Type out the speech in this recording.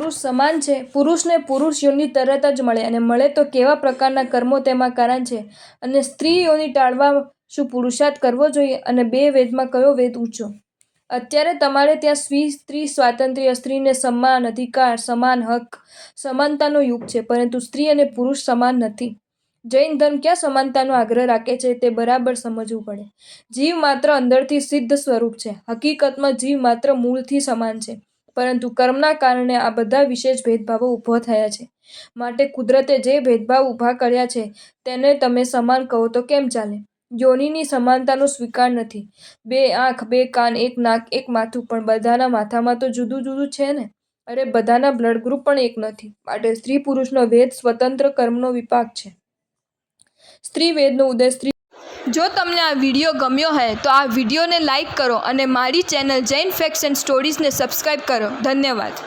પુરુષ સમાન છે? પુરુષને પુરુષ યોનિ તરત જ મળે અને મળે તો કેવા પ્રકારના કર્મો તેમાં કારણ છે? અને સ્ત્રી યોનિ ટાળવા શું પુરુષાર્થ કરવો જોઈએ? અને બે વેદમાં કયો વેદ ઊંચો? અત્યારે તમારે ત્યાં સ્ત્રી સ્વાતંત્ર્ય, સ્ત્રીને સન્માન, અધિકાર, સમાન હક, સમાનતાનો યુગ છે, પરંતુ સ્ત્રી અને પુરુષ સમાન નથી. જૈન ધર્મ ક્યાં સમાનતાનો આગ્રહ રાખે છે તે બરાબર સમજવું પડે. જીવ માત્ર અંદરથી સિદ્ધ સ્વરૂપ છે. હકીકતમાં જીવ માત્ર મૂળથી સમાન છે, પરંતુ કર્મના કારણે આ બધા વિશેષ ભેદભાવો ઊભા થયા છે. માટે કુદરતે જે ભેદભાવ ઊભા કર્યા છે તેને તમે સમાન કહો તો કેમ ચાલે? યોનિની સમાનતાનો સ્વીકાર નથી. બે આંખ, બે કાન, એક નાક, એક માથું, પણ બધાના માથામાં તો જુદું જુદું છે ને? અરે બધાના બ્લડ ગ્રુપ પણ એક નથી. માટે સ્ત્રી પુરુષનો ભેદ સ્વતંત્ર કર્મનો વિપાક છે. સ્ત્રી વેદનો ઉદય સ્ત્રી. જો તમને આ વિડીયો ગમ્યો હોય તો આ વિડીયોને લાઈક કરો અને મારી ચેનલ જૈન ફેક્ટ્સ એન્ડ સ્ટોરીઝને સબસ્ક્રાઈબ કરો. ધન્યવાદ.